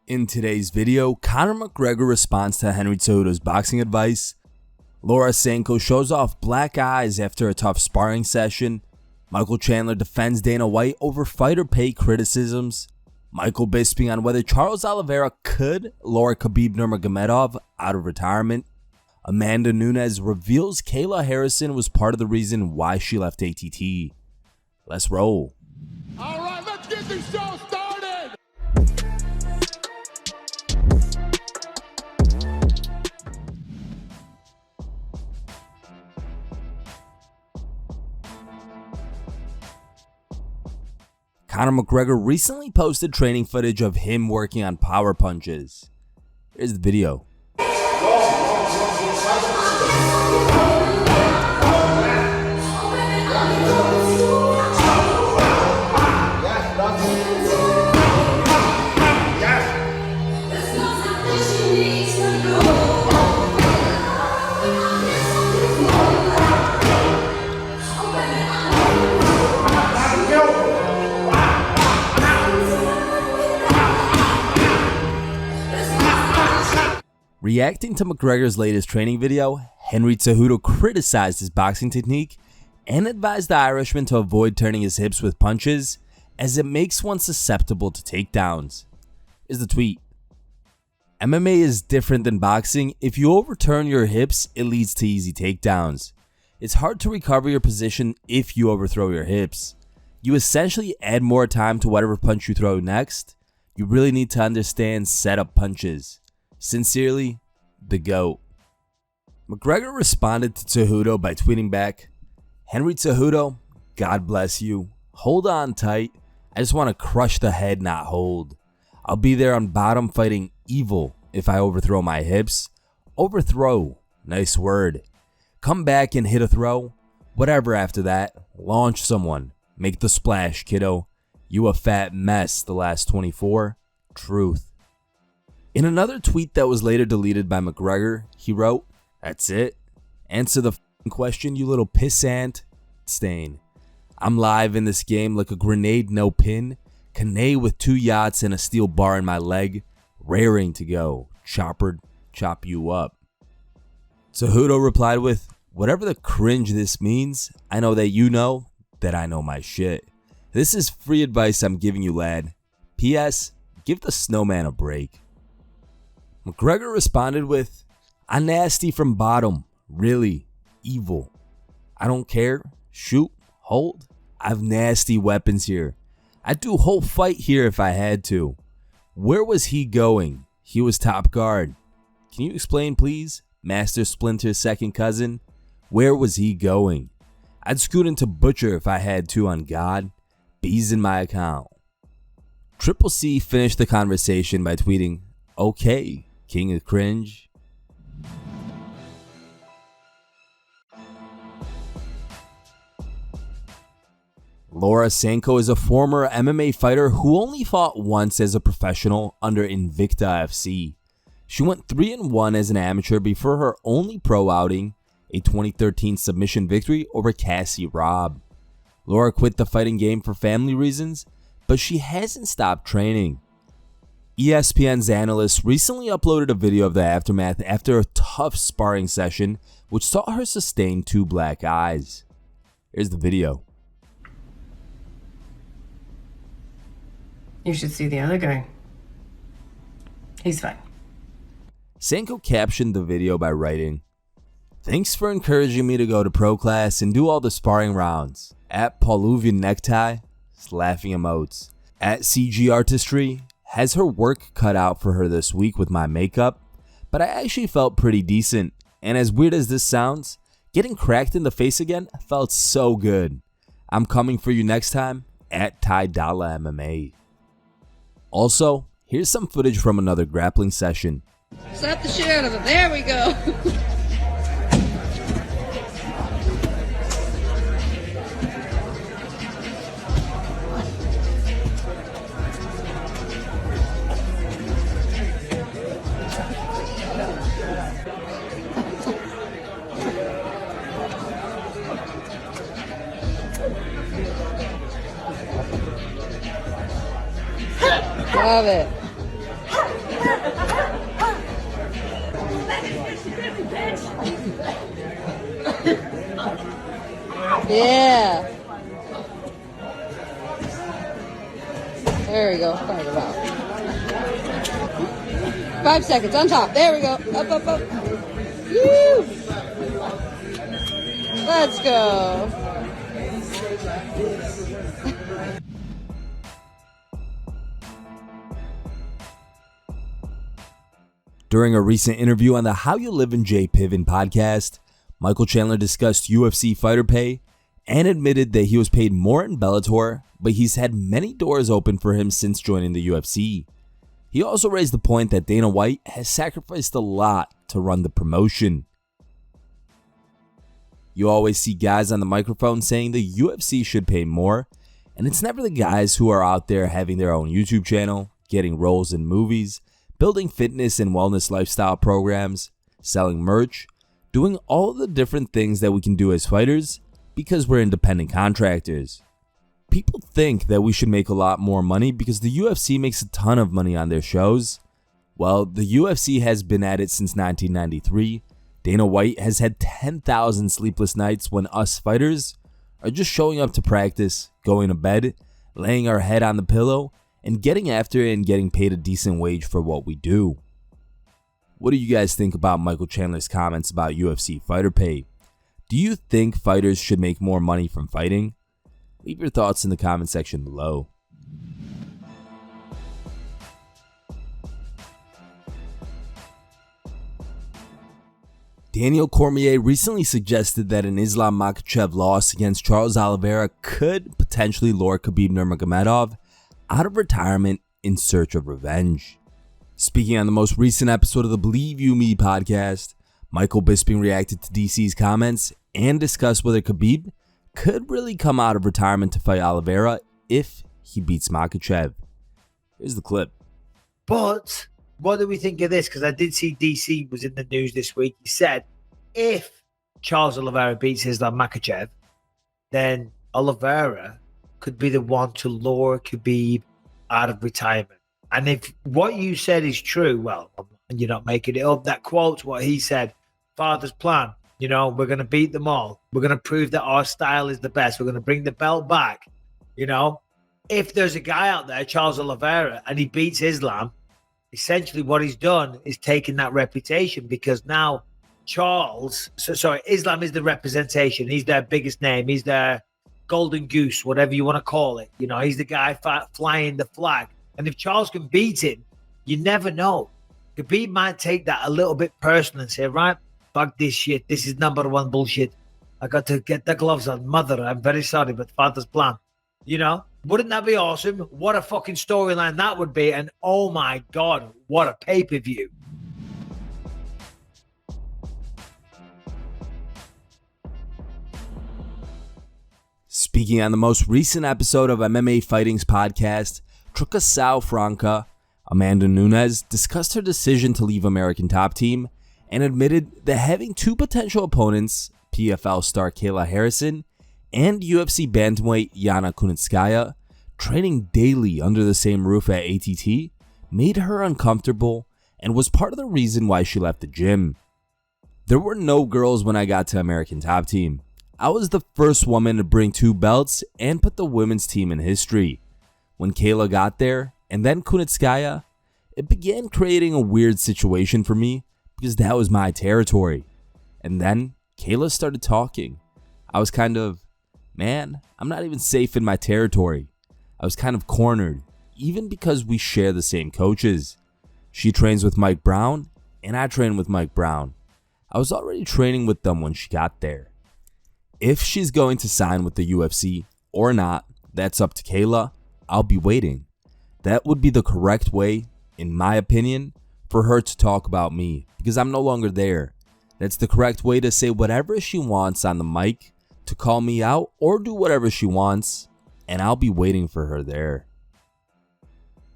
In today's video, Conor McGregor responds to Henry Cejudo's boxing advice, Laura Sanko shows off black eyes after a tough sparring session, Michael Chandler defends Dana White over fighter pay criticisms, Michael Bisping on whether Charles Oliveira could lure Khabib Nurmagomedov out of retirement, Amanda Nunes reveals Kayla Harrison was part of the reason why she left ATT. Let's roll. Alright, let's get this show started! Conor McGregor recently posted training footage of him working on power punches. Here's the video. Reacting to McGregor's latest training video, Henry Cejudo criticized his boxing technique and advised the Irishman to avoid turning his hips with punches as it makes one susceptible to takedowns. Here's the tweet. MMA is different than boxing. If you overturn your hips, it leads to easy takedowns. It's hard to recover your position if you overthrow your hips. You essentially add more time to whatever punch you throw next. You really need to understand setup punches. Sincerely, the GOAT. McGregor responded to Cejudo by tweeting back, Henry Cejudo, God bless you. Hold on tight. I just want to crush the head, not hold. I'll be there on bottom fighting evil if I overthrow my hips. Overthrow, nice word. Come back and hit a throw. Whatever after that. Launch someone. Make the splash, kiddo. You a fat mess the last 24. Truth. In another tweet that was later deleted by McGregor, he wrote, that's it. Answer the question, you little pissant stain. I'm live in this game like a grenade, no pin. Kane with 2 yachts and a steel bar in my leg. Raring to go. Chopper, chop you up. Cejudo replied with, whatever the cringe this means, I know that you know that I know my shit. This is free advice I'm giving you, lad. P.S. Give the snowman a break. McGregor responded with, I'm nasty from bottom, really, evil. I don't care, shoot, hold, I've nasty weapons here. I'd do whole fight here if I had to. Where was he going? He was top guard. Can you explain please, Master Splinter's second cousin? Where was he going? I'd scoot into Butcher if I had to on God. B's in my account. Triple C finished the conversation by tweeting, okay. King of cringe. Laura Sanko is a former MMA fighter who only fought once as a professional under Invicta FC. She went 3-1 as an amateur before her only pro outing, a 2013 submission victory over Cassie Robb. Laura quit the fighting game for family reasons, but she hasn't stopped training. ESPN's analyst recently uploaded a video of the aftermath after a tough sparring session which saw her sustain 2 black eyes. Here's the video. You should see the other guy. He's fine. Sanko captioned the video by writing, thanks for encouraging me to go to pro class and do all the sparring rounds. At Pauluvian Necktie, laughing emotes. At CG Artistry, has her work cut out for her this week with my makeup, but I actually felt pretty decent, and as weird as this sounds, getting cracked in the face again felt so good. I'm coming for you next time, at Ty Dalla MMA. Also, here's some footage from another grappling session. Slap the shit out of him, there we go. Love it. Yeah. There we go. 5 seconds on top. There we go. Up, up, up. Woo! Let's go. During a recent interview on the How You Live in Jay Piven podcast, Michael Chandler discussed UFC fighter pay and admitted that he was paid more in Bellator, but he's had many doors open for him since joining the UFC. He also raised the point that Dana White has sacrificed a lot to run the promotion. You always see guys on the microphone saying the UFC should pay more, and it's never the guys who are out there having their own YouTube channel, getting roles in movies, building fitness and wellness lifestyle programs, selling merch, doing all the different things that we can do as fighters because we're independent contractors. People think that we should make a lot more money because the UFC makes a ton of money on their shows. Well, the UFC has been at it since 1993. Dana White has had 10,000 sleepless nights when us fighters are just showing up to practice, going to bed, laying our head on the pillow, and getting after it and getting paid a decent wage for what we do. What do you guys think about Michael Chandler's comments about UFC fighter pay? Do you think fighters should make more money from fighting? Leave your thoughts in the comment section below. Daniel Cormier recently suggested that an Islam Makhachev loss against Charles Oliveira could potentially lure Khabib Nurmagomedov out of retirement in search of revenge. Speaking on the most recent episode of the Believe You Me podcast, Michael Bisping reacted to DC's comments and discussed whether Khabib could really come out of retirement to fight Oliveira if he beats Makhachev. Here's the clip. But what do we think of this? Because I did see DC was in the news this week. He said if Charles Oliveira beats Islam Makhachev, then Oliveira could be the one to lure Khabib out of retirement. And if what you said is true, well, you're not making it up. That quote's what he said. Father's plan. You know, we're going to beat them all. We're going to prove that our style is the best. We're going to bring the belt back. You know, if there's a guy out there, Charles Oliveira, and he beats Islam, essentially what he's done is taken that reputation, because now Islam is the representation. He's their biggest name. He's their golden goose, whatever you want to call it. You know, he's the guy flying the flag. And if Charles can beat him, you never know. Khabib might take that a little bit personal and say, right, fuck this shit. This is number one bullshit. I got to get the gloves on. Mother, I'm very sorry, but father's plan. You know, wouldn't that be awesome? What a fucking storyline that would be. And oh my God, what a pay-per-view. Speaking on the most recent episode of MMA Fighting's podcast, Trucasao Franca, Amanda Nunes discussed her decision to leave American Top Team and admitted that having two potential opponents, PFL star Kayla Harrison and UFC bantamweight Yana Kunitskaya, training daily under the same roof at ATT, made her uncomfortable and was part of the reason why she left the gym. There were no girls when I got to American Top Team. I was the first woman to bring 2 belts and put the women's team in history. When Kayla got there, and then Kunitskaya, it began creating a weird situation for me because that was my territory. And then Kayla started talking. I was kind of, man, I'm not even safe in my territory. I was kind of cornered, even because we share the same coaches. She trains with Mike Brown, and I train with Mike Brown. I was already training with them when she got there. If she's going to sign with the UFC or not, that's up to Kayla. I'll be waiting. That would be the correct way, in my opinion, for her to talk about me, because I'm no longer there. That's the correct way to say whatever she wants on the mic, to call me out or do whatever she wants, and I'll be waiting for her there.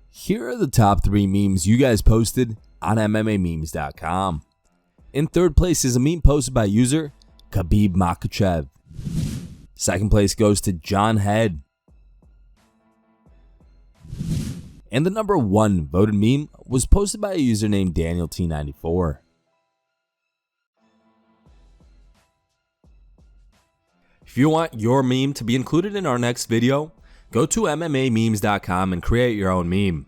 Here are the top 3 memes you guys posted on MMAmemes.com. In third place is a meme posted by user Khabib Makhachev. Second place goes to John Head. and the number 1 voted meme was posted by a user named DanielT94. If you want your meme to be included in our next video, go to MMAmemes.com and create your own meme.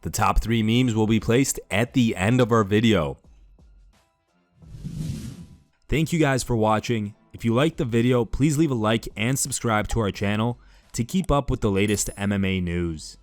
The top 3 memes will be placed at the end of our video. Thank you guys for watching. If you liked the video, please leave a like and subscribe to our channel to keep up with the latest MMA news.